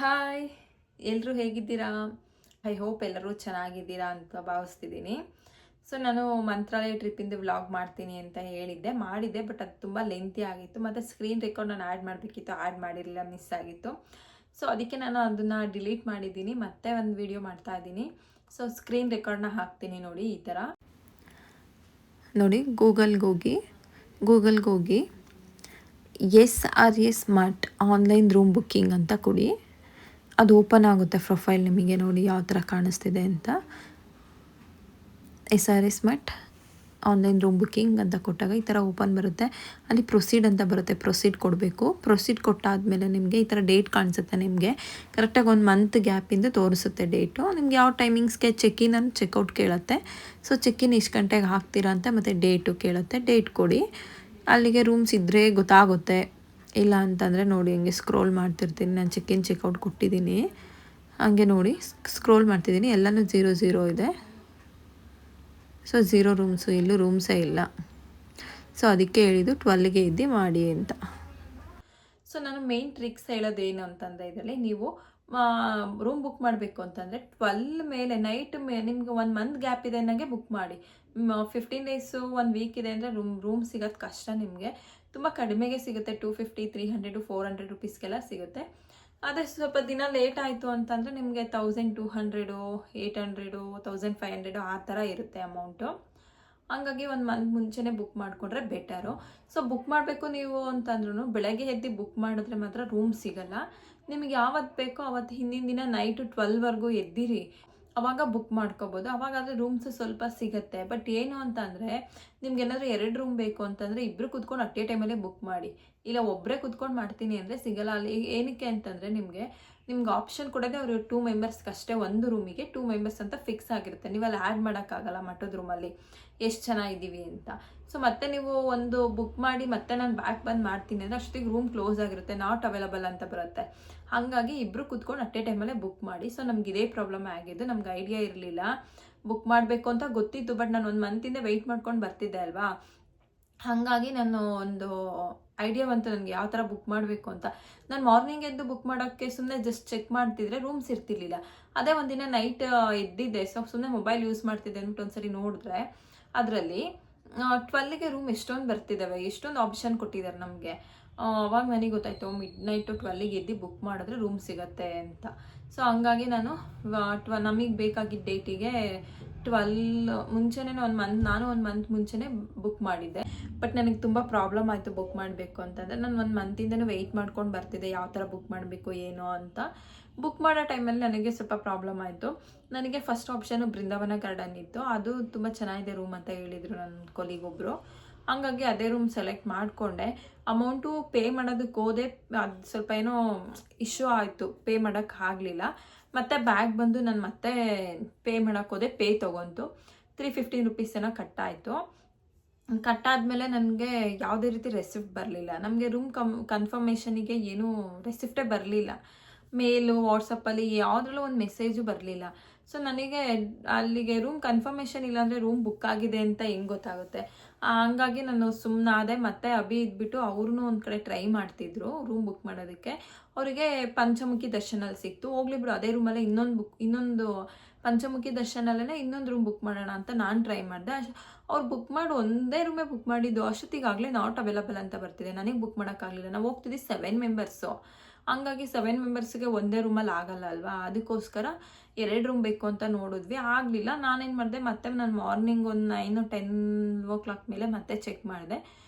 Hi, ಎಲ್ಲರೂ ಹೇಗಿದ್ದೀರಾ? I hope ಎಲ್ಲರೂ ಚೆನ್ನಾಗಿದ್ದೀರಾ ಅಂತ ಭಾವಿಸ್ತಿದ್ದೀನಿ. ಸೊ ನಾನು ಮಂತ್ರಾಲಯ ಟ್ರಿಪ್ಪಿಂದು ವ್ಲಾಗ್ ಮಾಡ್ತೀನಿ ಅಂತ ಮಾಡಿದ್ದೆ. ಬಟ್ ಅದು ತುಂಬ ಲೆಂತಿ ಆಗಿತ್ತು. ಮತ್ತು ಸ್ಕ್ರೀನ್ ರೆಕಾರ್ಡ್ ನಾನು ಆ್ಯಡ್ ಮಾಡಬೇಕಿತ್ತು, ಆ್ಯಡ್ ಮಾಡಿರಲಿಲ್ಲ, ಮಿಸ್ ಆಗಿತ್ತು. ಸೊ ಅದಕ್ಕೆ ನಾನು ಅದನ್ನು ಡಿಲೀಟ್ ಮಾಡಿದ್ದೀನಿ, ಮತ್ತೆ ಒಂದು ವಿಡಿಯೋ ಮಾಡ್ತಾ ಇದ್ದೀನಿ. ಸೊ ಸ್ಕ್ರೀನ್ ರೆಕಾರ್ಡ್ನ ಹಾಕ್ತೀನಿ ನೋಡಿ, ಈ ಥರ ನೋಡಿ. ಗೂಗಲ್ಗೆ ಹೋಗಿ SRS ಮಟ್ ಆನ್ಲೈನ್ ರೂಮ್ ಬುಕ್ಕಿಂಗ್ ಅಂತ ಕೊಡಿ. ಅದು ಓಪನ್ ಆಗುತ್ತೆ ಪ್ರೊಫೈಲ್. ನಿಮಗೆ ನೋಡಿ ಯಾವ ಥರ ಕಾಣಿಸ್ತಿದೆ ಅಂತ. SRS ಮಟ್ ಆನ್ಲೈನ್ ರೂಮ್ ಬುಕ್ಕಿಂಗ್ ಅಂತ ಕೊಟ್ಟಾಗ ಈ ಥರ ಓಪನ್ ಬರುತ್ತೆ. ಅಲ್ಲಿ ಪ್ರೊಸೀಡ್ ಅಂತ ಬರುತ್ತೆ, ಪ್ರೊಸೀಡ್ ಕೊಡಬೇಕು. ಪ್ರೊಸೀಡ್ ಕೊಟ್ಟಾದಮೇಲೆ ನಿಮಗೆ ಈ ಥರ ಡೇಟ್ ಕಾಣಿಸುತ್ತೆ. ನಿಮಗೆ ಕರೆಕ್ಟಾಗಿ 1 ಮಂತ್ ಗ್ಯಾಪಿಂದ ತೋರಿಸುತ್ತೆ ಡೇಟು. ನಿಮ್ಗೆ ಯಾವ ಟೈಮಿಂಗ್ಸ್ಗೆ ಚೆಕ್-ಇನ್ ಅಂಡ್ ಚೆಕ್ಔಟ್ ಕೇಳುತ್ತೆ. ಸೊ ಚೆಕ್-ಇನ್ ಇಷ್ಟು ಗಂಟೆಗೆ ಹಾಕ್ತೀರಾ ಅಂತ, ಮತ್ತು ಡೇಟು ಕೇಳುತ್ತೆ. ಡೇಟ್ ಕೊಡಿ. ಅಲ್ಲಿಗೆ ರೂಮ್ಸ್ ಇದ್ದರೆ ಗೊತ್ತಾಗುತ್ತೆ. ಇಲ್ಲ ಅಂತಂದರೆ ನೋಡಿ, ಹಿಂಗೆ ಸ್ಕ್ರೋಲ್ ಮಾಡ್ತಿರ್ತೀನಿ. ನಾನು ಚೆಕ್-ಇನ್ ಚೆಕ್ಔಟ್ ಕೊಟ್ಟಿದ್ದೀನಿ, ಹಂಗೆ ನೋಡಿ ಸ್ಕ್ರೋಲ್ ಮಾಡ್ತಿದ್ದೀನಿ. ಎಲ್ಲನೂ 0 ಇದೆ. ಸೊ 0 ರೂಮ್ಸು, ಇಲ್ಲೂ ರೂಮ್ಸೇ ಇಲ್ಲ. ಸೊ ಅದಕ್ಕೆ ಹೇಳಿದ್ದು 12ಗೆ ಇದ್ದು ಮಾಡಿ ಅಂತ. ಸೊ ನಾನು ಮೇನ್ ಟ್ರಿಕ್ಸ್ ಹೇಳೋದೇನು ಅಂತಂದರೆ, ಇದರಲ್ಲಿ ನೀವು ರೂಮ್ ಬುಕ್ ಮಾಡಬೇಕು ಅಂತಂದರೆ 12 ಮೇಲೆ ನೈಟ್ ನಿಮ್ಗೆ 1 ಮಂತ್ ಗ್ಯಾಪ್ ಇದೆ ಅನ್ನಂಗೆ ಬುಕ್ ಮಾಡಿ. 15 ಡೇಸು 1 ವೀಕ್ ಇದೆ ಅಂದರೆ ರೂಮ್ ಸಿಗೋದು ಕಷ್ಟ. ನಿಮಗೆ ತುಂಬ ಕಡಿಮೆಗೆ ಸಿಗುತ್ತೆ. 250, 300, 400 ರುಪೀಸ್ಗೆಲ್ಲ ಸಿಗುತ್ತೆ. ಆದರೆ ಸ್ವಲ್ಪ ದಿನ ಲೇಟ್ ಆಯಿತು ಅಂತಂದರೆ ನಿಮಗೆ 1200, 800, 1500 ಆ ಥರ ಇರುತ್ತೆ ಅಮೌಂಟು. ಹಂಗಾಗಿ 1 ಮಂತ್ ಮುಂಚೆನೇ ಬುಕ್ ಮಾಡಿಕೊಂಡ್ರೆ ಬೆಟರು. ಸೊ ಬುಕ್ ಮಾಡಬೇಕು ನೀವು ಅಂತಂದ್ರೂ ಬೆಳಗ್ಗೆ ಎದ್ದು ಬುಕ್ ಮಾಡಿದ್ರೆ ಮಾತ್ರ ರೂಮ್ ಸಿಗೋಲ್ಲ. ನಿಮಗೆ ಯಾವತ್ತು ಬೇಕೋ ಅವತ್ತು ಹಿಂದಿನ ದಿನ ನೈಟು 12ವರೆಗೂ ಎದ್ದಿರಿ, ಅವಾಗ ಬುಕ್ ಮಾಡ್ಕೋಬೋದು. ಅವಾಗಾದರೆ ರೂಮ್ಸ್ ಸ್ವಲ್ಪ ಸಿಗುತ್ತೆ. ಬಟ್ ಏನು ಅಂತಂದರೆ, ನಿಮ್ಗೆ ಏನಾದರೂ 2 ರೂಮ್ ಬೇಕು ಅಂತಂದರೆ ಇಬ್ಬರು ಕುತ್ಕೊಂಡು ಅಟ್ಟೆ ಟೈಮಲ್ಲೇ ಬುಕ್ ಮಾಡಿ. ಇಲ್ಲ ಒಬ್ಬರೇ ಕುತ್ಕೊಂಡು ಮಾಡ್ತೀನಿ ಅಂದರೆ ಸಿಗಲ್ಲ. ಅಲ್ಲಿ ಏನಕ್ಕೆ ಅಂತಂದರೆ ನಿಮಗೆ ಆಪ್ಷನ್ ಕೊಡೋದೇ ಅವರು 2 ಮೆಂಬರ್ಸ್ಗಷ್ಟೇ. ಒಂದು ರೂಮಿಗೆ 2 ಮೆಂಬರ್ಸ್ ಅಂತ ಫಿಕ್ಸ್ ಆಗಿರುತ್ತೆ. ನೀವು ಅಲ್ಲಿ ಆ್ಯಡ್ ಮಾಡೋಕ್ಕಾಗಲ್ಲ ಮಠದ ರೂಮಲ್ಲಿ ಎಷ್ಟು ಜನ ಇದ್ದೀವಿ ಅಂತ. ಸೊ ಮತ್ತೆ ನೀವು ಒಂದು ಬುಕ್ ಮಾಡಿ ಮತ್ತೆ ನಾನು ಬ್ಯಾಕ್ ಬಂದು ಮಾಡ್ತೀನಿ ಅಂದರೆ ಅಷ್ಟೊತ್ತಿಗೆ ರೂಮ್ ಕ್ಲೋಸ್ ಆಗಿರುತ್ತೆ, ನಾಟ್ ಅವೈಲಬಲ್ ಅಂತ ಬರುತ್ತೆ. ಹಾಗಾಗಿ ಇಬ್ಬರು ಕುತ್ಕೊಂಡು ಅಟ್ಟೆ ಟೈಮಲ್ಲೇ ಬುಕ್ ಮಾಡಿ. ಸೊ ನಮ್ಗೆ ಇದೇ ಪ್ರಾಬ್ಲಮ್ ಆಗಿದ್ದು. ನಮ್ಗೆ ಐಡಿಯಾ ಇರಲಿಲ್ಲ, ಬುಕ್ ಮಾಡಬೇಕು ಅಂತ ಗೊತ್ತಿತ್ತು. ಬಟ್ ನಾನು 1 ಮಂತಿಂದ ವೆಯ್ಟ್ ಮಾಡ್ಕೊಂಡು ಬರ್ತಿದ್ದೆ ಅಲ್ವಾ, ಹಾಗಾಗಿ ನಾನು ಒಂದು ಐಡಿಯಾ ಬಂತು ನನಗೆ ಯಾವ ಥರ ಬುಕ್ ಮಾಡಬೇಕು ಅಂತ. ನಾನು ಮಾರ್ನಿಂಗ್ ಎದ್ದು ಬುಕ್ ಮಾಡೋಕ್ಕೆ ಸುಮ್ಮನೆ ಜಸ್ಟ್ ಚೆಕ್ ಮಾಡ್ತಿದ್ರೆ ರೂಮ್ಸ್ ಇರ್ತಿರ್ಲಿಲ್ಲ. ಅದೇ ಒಂದಿನ ನೈಟ್ ಎದ್ದಿದ್ದೆ. ಸೊ ಸುಮ್ಮನೆ ಮೊಬೈಲ್ ಯೂಸ್ ಮಾಡ್ತಿದ್ದೆ ಅಂದ್ಬಿಟ್ಟು ಒಂದ್ಸರಿ ನೋಡಿದ್ರೆ ಅದರಲ್ಲಿ 12ಗೆ ರೂಮ್ ಎಷ್ಟೊಂದು ಬರ್ತಿದ್ದಾವೆ, ಎಷ್ಟೊಂದು ಆಪ್ಷನ್ ಕೊಟ್ಟಿದ್ದಾರೆ ನಮಗೆ. ಅವಾಗ ನನಗೆ ಗೊತ್ತಾಯಿತು, ಮಿಡ್-ನೈಟು 12ಗೆ ಎದ್ದು ಬುಕ್ ಮಾಡಿದ್ರೆ ರೂಮ್ ಸಿಗುತ್ತೆ ಅಂತ. ಸೊ ಹಂಗಾಗಿ ನಾನು ನಮಗೆ ಬೇಕಾಗಿದ್ದ ಡೇಟಿಗೆ 12 ಮುಂಚೆನೇ ನಾನು 1 ಮಂತ್ ಮುಂಚೆನೇ ಬುಕ್ ಮಾಡಿದ್ದೆ. ಬಟ್ ನನಗೆ ತುಂಬ ಪ್ರಾಬ್ಲಮ್ ಆಯಿತು ಬುಕ್ ಮಾಡಬೇಕು ಅಂತಂದರೆ. ನಾನು 1 ಮಂತಿಂದನೂ ವೆಯ್ಟ್ ಮಾಡ್ಕೊಂಡು ಬರ್ತಿದ್ದೆ ಯಾವ ಥರ ಬುಕ್ ಮಾಡಬೇಕು ಏನೋ ಅಂತ. ಬುಕ್ ಮಾಡೋ ಟೈಮಲ್ಲಿ ನನಗೆ ಸ್ವಲ್ಪ ಪ್ರಾಬ್ಲಮ್ ಆಯಿತು. ನನಗೆ ಫಸ್ಟ್ ಆಪ್ಷನು ಬೃಂದಾವನ ಗಾರ್ಡನ್ ಇತ್ತು. ಅದು ತುಂಬ ಚೆನ್ನಾಗಿದೆ ರೂಮ್ ಅಂತ ಹೇಳಿದರು ನನ್ನ ಕೊಲೀಗೊಬ್ಬರು. ಹಂಗಾಗಿ ಅದೇ ರೂಮ್ ಸೆಲೆಕ್ಟ್ ಮಾಡಿಕೊಂಡೆ. ಅಮೌಂಟು ಪೇ ಮಾಡೋದಕ್ಕೆ ಹೋದೆ, ಅದು ಸ್ವಲ್ಪ ಏನೋ ಇಶ್ಯೂ ಆಯಿತು, ಪೇ ಮಾಡೋಕ್ಕೆ ಆಗಲಿಲ್ಲ. ಮತ್ತು ಬ್ಯಾಗ್ ಬಂದು ನಾನು ಮತ್ತೆ ಪೇ ಮಾಡೋಕ್ಕೆ ಹೋದೆ, ಪೇ ತೊಗೊಂತು 315 ರುಪೀಸ್ ಏನೋ ಕಟ್ಟಾಯಿತು. ಕಟ್ಟಾದಮೇಲೆ ನನಗೆ ಯಾವುದೇ ರೀತಿ ರೆಸಿಪ್ಟ್ ಬರಲಿಲ್ಲ. ನಮಗೆ ರೂಮ್ ಕನ್ಫರ್ಮೇಷನಿಗೆ ಏನೂ ರೆಸಿಪ್ಟೇ ಬರಲಿಲ್ಲ. ಮೇಲು, ವಾಟ್ಸಪ್ಪಲ್ಲಿ ಯಾವುದ್ರಲ್ಲೂ ಒಂದು ಮೆಸೇಜು ಬರಲಿಲ್ಲ. ಸೊ ನನಗೆ ಅಲ್ಲಿಗೆ ರೂಮ್ ಕನ್ಫರ್ಮೇಷನ್ ಇಲ್ಲಾಂದರೆ ರೂಮ್ ಬುಕ್ ಆಗಿದೆ ಅಂತ ಹೆಂಗೆ ಗೊತ್ತಾಗುತ್ತೆ? ಹಂಗಾಗಿ ನಾನು ಸುಮ್ಮನಾದೆ. ಮತ್ತು ಅಭಿ ಇದ್ಬಿಟ್ಟು ಅವ್ರೂ ಒಂದು ಕಡೆ ಟ್ರೈ ಮಾಡ್ತಿದ್ರು ರೂಮ್ ಬುಕ್ ಮಾಡೋದಕ್ಕೆ. ಅವರಿಗೆ ಪಂಚಮುಖಿ ದರ್ಶನಲ್ಲಿ ಸಿಕ್ತು. ಹೋಗ್ಲಿ ಬಿಡು, ಅದೇ ರೂಮಲ್ಲೇ ಇನ್ನೊಂದು ಪಂಚಮುಖಿ ದರ್ಶನಲ್ಲೇ ಇನ್ನೊಂದು ರೂಮ್ ಬುಕ್ ಮಾಡೋಣ ಅಂತ ನಾನು ಟ್ರೈ ಮಾಡಿದೆ. ಅವ್ರು ಬುಕ್ ಮಾಡಿ ಒಂದೇ ರೂಮೇ ಬುಕ್ ಮಾಡಿದ್ದು. ಅಷ್ಟೊತ್ತಿಗಾಗಲೇ ನಾಟ್ ಅವೈಲಬಲ್ ಅಂತ ಬರ್ತಿದೆ. ನನಗೆ ಬುಕ್ ಮಾಡೋಕ್ಕಾಗಲಿಲ್ಲ. ನಾವು ಹೋಗ್ತಿದ್ವಿ 7 ಮೆಂಬರ್ಸು. ಹಂಗಾಗಿ 7 ಮೆಂಬರ್ಸ್ಗೆ ಒಂದೇ ರೂಮಲ್ಲಿ ಆಗಲ್ಲ ಅಲ್ವಾ, ಅದಕ್ಕೋಸ್ಕರ 2 ರೂಮ್ ಬೇಕು ಅಂತ ನೋಡಿದ್ವಿ, ಆಗಲಿಲ್ಲ. ನಾನೇನು ಮಾಡಿದೆ, ಮತ್ತೆ ನಾನು ಮಾರ್ನಿಂಗ್ ಒಂದು 9 10 o'clock ಮೇಲೆ ಮತ್ತೆ ಚೆಕ್ ಮಾಡಿದೆ,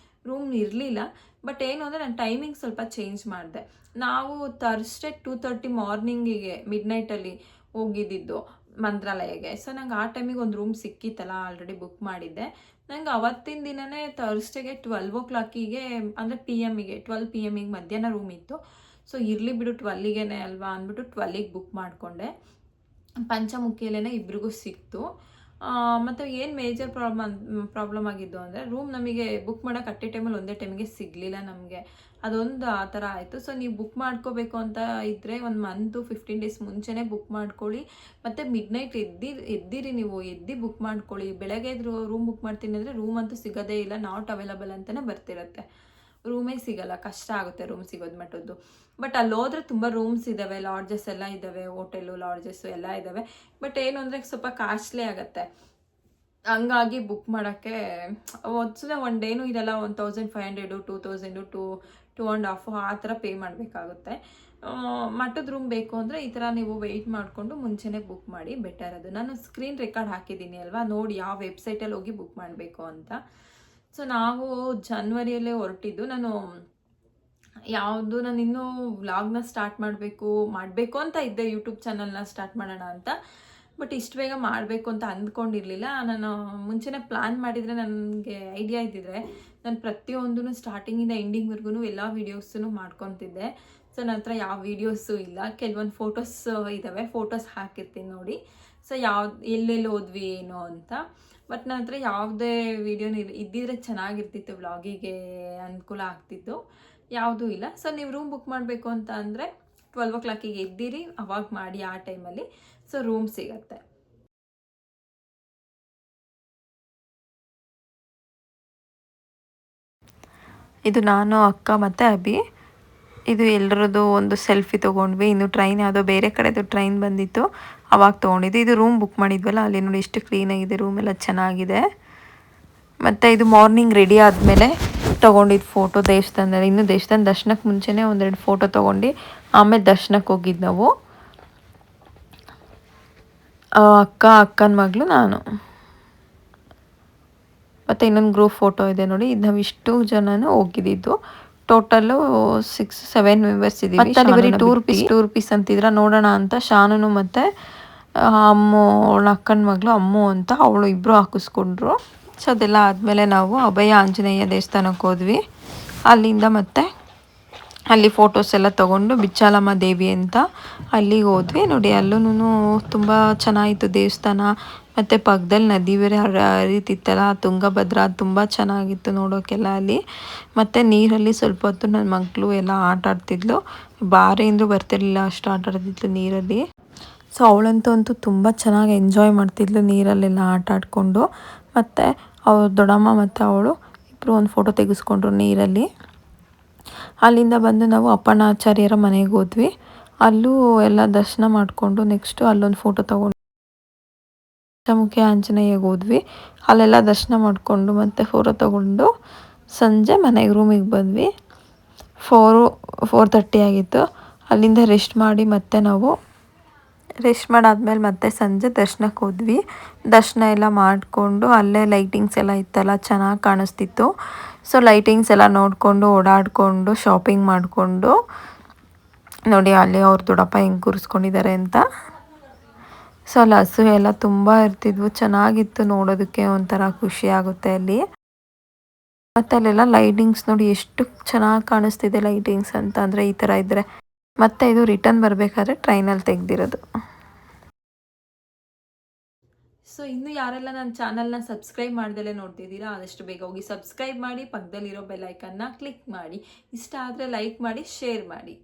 ರೂಮ್ ಇರಲಿಲ್ಲ. ಬಟ್ ಏನು ಅಂದರೆ ನಾನು ಟೈಮಿಂಗ್ ಸ್ವಲ್ಪ ಚೇಂಜ್ ಮಾಡಿದೆ. ನಾವು ಥರ್ಸ್ಡೇ 2:30 ಮಾರ್ನಿಂಗಿಗೆ ಮಿಡ್ನೈಟಲ್ಲಿ ಹೋಗಿದ್ದಿದ್ದು ಮಂತ್ರಾಲಯಗೆ. ಸೊ ನಂಗೆ ಆ ಟೈಮಿಗೆ ಒಂದು ರೂಮ್ ಸಿಕ್ಕಿತ್ತಲ್ಲ, ಆಲ್ರೆಡಿ ಬುಕ್ ಮಾಡಿದ್ದೆ. ನಂಗೆ ಅವತ್ತಿನ ದಿನವೇ ಥರ್ಸ್ಡೇಗೆ 12 o'clockಗೆ ಅಂದರೆ PM-ಗೆ 12 PM-ಗೆ ಮಧ್ಯಾಹ್ನ ರೂಮ್ ಇತ್ತು. ಸೊ ಇರಲಿ ಬಿಡು 12ಗೆ ಅಲ್ವಾ ಅಂದ್ಬಿಟ್ಟು 12ಗೆ ಬುಕ್ ಮಾಡಿಕೊಂಡೆ. ಪಂಚಮುಖಿಯಲ್ಲೇ ಇಬ್ರಿಗೂ ಸಿಕ್ತು. ಮತ್ತು ಏನು ಮೇಜರ್ ಪ್ರಾಬ್ಲಮ್ ಆಗಿದ್ದು ಅಂದರೆ, ರೂಮ್ ನಮಗೆ ಬುಕ್ ಮಾಡೋಕೆ ಅಟ್ಟೆ ಟೈಮಲ್ಲಿ ಒಂದೇ ಟೈಮಿಗೆ ಸಿಗಲಿಲ್ಲ ನಮಗೆ. ಅದೊಂದು ಆ ಥರ ಆಯಿತು. ಸೊ ನೀವು ಬುಕ್ ಮಾಡ್ಕೋಬೇಕು ಅಂತ ಇದ್ದರೆ 1 ಮಂತು 15 ಡೇಸ್ ಮುಂಚೆನೇ ಬುಕ್ ಮಾಡ್ಕೊಳ್ಳಿ. ಮತ್ತು ಮಿಡ್ನೈಟ್ ಎದ್ದಿರಿ, ನೀವು ಎದ್ದು ಬುಕ್ ಮಾಡ್ಕೊಳ್ಳಿ. ಬೆಳಗ್ಗೆ ರೂಮ್ ಬುಕ್ ಮಾಡ್ತೀನಿ ಅಂದರೆ ರೂಮ್ ಅಂತೂ ಸಿಗೋದೇ ಇಲ್ಲ, ನಾಟ್ ಅವೈಲಬಲ್ ಅಂತಲೇ ಬರ್ತಿರುತ್ತೆ. ರೂಮೇ ಸಿಗಲ್ಲ, ಕಷ್ಟ ಆಗುತ್ತೆ ರೂಮ್ ಸಿಗೋದು ಮಟ್ಟದ್ದು. ಬಟ್ ಅಲ್ಲಿ ಹೋದ್ರೆ ತುಂಬ ರೂಮ್ಸ್ ಇದ್ದಾವೆ, ಲಾಡ್ಜಸ್ ಎಲ್ಲ ಇದ್ದಾವೆ, ಹೋಟೆಲು ಲಾಡ್ಜಸ್ಸು ಎಲ್ಲ ಇದ್ದಾವೆ. ಬಟ್ ಏನು ಅಂದರೆ ಸ್ವಲ್ಪ ಕಾಸ್ಟ್ಲಿ ಆಗುತ್ತೆ. ಹಂಗಾಗಿ ಬುಕ್ ಮಾಡೋಕ್ಕೆ ಸುಮ್ಮನೆ ಒನ್ ಡೇನೂ ಇರಲ್ಲ, 1500 2000 2.5 ಆ ಥರ ಪೇ ಮಾಡಬೇಕಾಗುತ್ತೆ. ಮಟ್ಟದ ರೂಮ್ ಬೇಕು ಅಂದರೆ ಈ ಥರ ನೀವು ವೆಯ್ಟ್ ಮಾಡಿಕೊಂಡು ಮುಂಚೆನೇ ಬುಕ್ ಮಾಡಿ ಬೆಟರ್. ಅದು ನಾನು ಸ್ಕ್ರೀನ್ ರೆಕಾರ್ಡ್ ಹಾಕಿದ್ದೀನಿ ಅಲ್ವಾ, ನೋಡಿ ಯಾವ ವೆಬ್ಸೈಟಲ್ಲಿ ಹೋಗಿ ಬುಕ್ ಮಾಡಬೇಕು ಅಂತ. ಸೊ ನಾವು ಜನವರಿಯಲ್ಲೇ ಹೊರಟಿದ್ದು. ನಾನು ಇನ್ನೂ ವ್ಲಾಗ್ನ ಸ್ಟಾರ್ಟ್ ಮಾಡಬೇಕು ಅಂತ ಇದ್ದೆ, ಯೂಟ್ಯೂಬ್ ಚಾನಲ್ನ ಸ್ಟಾರ್ಟ್ ಮಾಡೋಣ ಅಂತ. ಬಟ್ ಇಷ್ಟು ಬೇಗ ಮಾಡಬೇಕು ಅಂತ ಅಂದ್ಕೊಂಡಿರಲಿಲ್ಲ. ನಾನು ಮುಂಚೆನೇ ಪ್ಲ್ಯಾನ್ ಮಾಡಿದರೆ, ನನಗೆ ಐಡಿಯಾ ಇದ್ದಿದ್ರೆ ನಾನು ಪ್ರತಿಯೊಂದೂ ಸ್ಟಾರ್ಟಿಂಗಿಂದ ಎಂಡಿಂಗ್ವರೆಗೂ ಎಲ್ಲ ವೀಡಿಯೋಸನ್ನು ಮಾಡ್ಕೊತಿದ್ದೆ. ಸೊ ನನ್ನ ಹತ್ರ ಯಾವ ವೀಡಿಯೋಸು ಇಲ್ಲ, ಕೆಲವೊಂದು ಫೋಟೋಸ್ ಇದ್ದಾವೆ, ಫೋಟೋಸ್ ಹಾಕಿರ್ತೀನಿ ನೋಡಿ. ಸೊ ಎಲ್ಲೆಲ್ಲಿ ಹೋದ್ವಿ ಏನೋ ಅಂತ. ಬಟ್ ನನ್ನ ಹತ್ರ ಯಾವುದೇ ವೀಡಿಯೋ ಇದ್ದಿದ್ರೆ ಚೆನ್ನಾಗಿರ್ತಿತ್ತು, ವ್ಲಾಗಿಗೆ ಅನುಕೂಲ ಆಗ್ತಿತ್ತು. ಯಾವುದೂ ಇಲ್ಲ. ಸೊ ನೀವು ರೂಮ್ ಬುಕ್ ಮಾಡಬೇಕು ಅಂತ ಅಂದರೆ 12 o'clock ಎದ್ದಿರಿ, ಅವಾಗ ಮಾಡಿ ಆ ಟೈಮಲ್ಲಿ. ಸೊ ರೂಮ್ ಸಿಗತ್ತೆ. ಇದು ನಾನು, ಅಕ್ಕ ಮತ್ತು ಅಭಿ. ಇದು ಎಲ್ಲರದ್ದು ಒಂದು ಸೆಲ್ಫಿ ತೊಗೊಂಡ್ವಿ. ಇನ್ನು ಟ್ರೈನ್ ಯಾವುದೋ ಬೇರೆ ಕಡೆದು ಟ್ರೈನ್ ಬಂದಿತ್ತು, ಅವಾಗ ತೊಗೊಂಡಿದ್ದು. ಇದು ರೂಮ್ ಬುಕ್ ಮಾಡಿದ್ವಲ್ಲ, ಅಲ್ಲಿ ನೋಡಿ ಎಷ್ಟು ಕ್ಲೀನಾಗಿದೆ, ರೂಮ್ ಎಲ್ಲ ಚೆನ್ನಾಗಿದೆ. ಮತ್ತು ಇದು ಮಾರ್ನಿಂಗ್ ರೆಡಿ ಆದಮೇಲೆ ತೊಗೊಂಡಿದ್ದು ಫೋಟೋ ದೇವಸ್ಥಾನದಲ್ಲಿ. ಇನ್ನು ದೇವಸ್ಥಾನ ದರ್ಶನಕ್ಕೆ ಮುಂಚೆನೇ ಒಂದೆರಡು ಫೋಟೋ ತೊಗೊಂಡು ಆಮೇಲೆ ದರ್ಶನಕ್ಕೆ ಹೋಗಿದ್ದು ನಾವು. ಅಕ್ಕನ ಮಗಳು, ನಾನು. ಮತ್ತು ಇನ್ನೊಂದು ಗ್ರೂಪ್ ಫೋಟೋ ಇದೆ ನೋಡಿ. ಇದು ನಾವು ಇಷ್ಟು ಜನನೂ ಹೋಗಿದ್ದಿದ್ದು. ಟೋಟಲ್ಲು 6-7 ಮೆಂಬರ್ಸ್ ಇದ್ದೀವಿ. ಮತ್ತು ಅಲ್ಲಿ ಬರೀ ₹2 ಅಂತಿದ್ರೆ ನೋಡೋಣ ಅಂತ ಶಾನು ಮತ್ತು ಅವಳ ಅಕ್ಕನ ಮಗಳು ಅಮ್ಮು ಅಂತ ಅವಳು ಇಬ್ಬರು ಹಾಕಿಸ್ಕೊಂಡ್ರು. ಸೊ ಅದೆಲ್ಲ ಆದಮೇಲೆ ನಾವು ಅಭಯ ಆಂಜನೇಯ ದೇವಸ್ಥಾನಕ್ಕೆ ಹೋದ್ವಿ. ಅಲ್ಲಿಂದ ಮತ್ತೆ ಅಲ್ಲಿ ಫೋಟೋಸ್ ಎಲ್ಲ ತೊಗೊಂಡು ಬಿಚ್ಚಾಲಮ್ಮ ದೇವಿ ಅಂತ ಅಲ್ಲಿಗೆ ಹೋದ್ವಿ. ನೋಡಿ ಅಲ್ಲೂ ತುಂಬ ಚೆನ್ನಾಗಿತ್ತು ದೇವಸ್ಥಾನ. ಮತ್ತು ಪಕ್ಕದಲ್ಲಿ ನದಿ ಬೇರೆ ಹರಿತಿತ್ತಲ್ಲ, ತುಂಗಭದ್ರಾ, ತುಂಬ ಚೆನ್ನಾಗಿತ್ತು ನೋಡೋಕ್ಕೆಲ್ಲ ಅಲ್ಲಿ. ಮತ್ತು ನೀರಲ್ಲಿ ಸ್ವಲ್ಪ ಹೊತ್ತು ನನ್ನ ಮಗಳು ಎಲ್ಲ ಆಟ ಆಡ್ತಿದ್ಲು, ಬಾರೆಯಿಂದ ಬರ್ತಿರ್ಲಿಲ್ಲ, ಅಷ್ಟು ಆಟ ಆಡ್ತಿದ್ಲು ನೀರಲ್ಲಿ. ಸೊ ಅವಳಂತೂ ತುಂಬ ಚೆನ್ನಾಗಿ ಎಂಜಾಯ್ ಮಾಡ್ತಿದ್ಲು ನೀರಲ್ಲೆಲ್ಲ ಆಟ ಆಡಿಕೊಂಡು. ಮತ್ತು ಅವಳು ದೊಡ್ಡಮ್ಮ ಮತ್ತು ಅವಳು ಇಬ್ಬರು ಒಂದು ಫೋಟೋ ತೆಗೆಸ್ಕೊಂಡ್ರು ನೀರಲ್ಲಿ. ಅಲ್ಲಿಂದ ಬಂದು ನಾವು ಅಪ್ಪಣ್ಣಾಚಾರ್ಯರ ಮನೆಗೆ ಹೋದ್ವಿ. ಅಲ್ಲೂ ಎಲ್ಲ ದರ್ಶನ ಮಾಡಿಕೊಂಡು ನೆಕ್ಸ್ಟು ಅಲ್ಲೊಂದು ಫೋಟೋ ತೊಗೊಂಡು ಪಂಚಮುಖಿ ಆಂಜನೇಯಗೆ ಹೋದ್ವಿ. ಅಲ್ಲೆಲ್ಲ ದರ್ಶನ ಮಾಡಿಕೊಂಡು ಮತ್ತು ಫೋಟೋ ತೊಗೊಂಡು ಸಂಜೆ ಮನೆಗೆ ರೂಮಿಗೆ ಬಂದ್ವಿ. 4:30 ಆಗಿತ್ತು. ಅಲ್ಲಿಂದ ರೆಸ್ಟ್ ಮಾಡಿ ಮತ್ತೆ ನಾವು ಮಾಡಾದ್ಮೇಲೆ ಮತ್ತೆ ಸಂಜೆ ದರ್ಶನಕ್ಕೆ ಹೋದ್ವಿ. ದರ್ಶನ ಎಲ್ಲ ಮಾಡಿಕೊಂಡು ಅಲ್ಲೇ ಲೈಟಿಂಗ್ಸ್ ಎಲ್ಲ ಇತ್ತಲ್ಲ, ಚೆನ್ನಾಗಿ ಕಾಣಿಸ್ತಿತ್ತು. ಸೊ ಲೈಟಿಂಗ್ಸ್ ಎಲ್ಲ ನೋಡಿಕೊಂಡು ಓಡಾಡಿಕೊಂಡು ಶಾಪಿಂಗ್ ಮಾಡಿಕೊಂಡು ನೋಡಿ ಅಲ್ಲಿ ಅವ್ರ ದೊಡ್ಡಪ್ಪ ಹೆಂಗೆ ಕೂರಿಸ್ಕೊಂಡಿದ್ದಾರೆ ಅಂತ. ಸೊ ಅಲ್ಲಿ ಹಸು ಎಲ್ಲ ತುಂಬ ಇರ್ತಿದ್ವು, ಚೆನ್ನಾಗಿತ್ತು ನೋಡೋದಕ್ಕೆ, ಒಂಥರ ಖುಷಿ ಆಗುತ್ತೆ ಅಲ್ಲಿ. ಮತ್ತು ಅಲ್ಲೆಲ್ಲ ಲೈಟಿಂಗ್ಸ್ ನೋಡಿ ಎಷ್ಟು ಚೆನ್ನಾಗಿ ಕಾಣಿಸ್ತಿದೆ ಲೈಟಿಂಗ್ಸ್ ಅಂತ ಅಂದರೆ ಈ ಥರ ಇದ್ದರೆ. ಮತ್ತು ಇದು ರಿಟರ್ನ್ ಬರಬೇಕಾದ್ರೆ ಟ್ರೈನಲ್ಲಿ ತೆಗೆದಿರೋದು. ಸೊ ಇನ್ನೂ ಯಾರೆಲ್ಲ ನನ್ನ ಚಾನಲ್ನ ಸಬ್ಸ್ಕ್ರೈಬ್ ಮಾಡ್ದಲೇ ನೋಡ್ತಿದ್ದೀರಾ, ಆದಷ್ಟು ಬೇಗ ಹೋಗಿ ಸಬ್ಸ್ಕ್ರೈಬ್ ಮಾಡಿ, ಪಕ್ಕದಲ್ಲಿರೋ ಬೆಲ್ ಐಕನ್ನ ಕ್ಲಿಕ್ ಮಾಡಿ. ಇಷ್ಟ ಆದರೆ ಲೈಕ್ ಮಾಡಿ, ಶೇರ್ ಮಾಡಿ.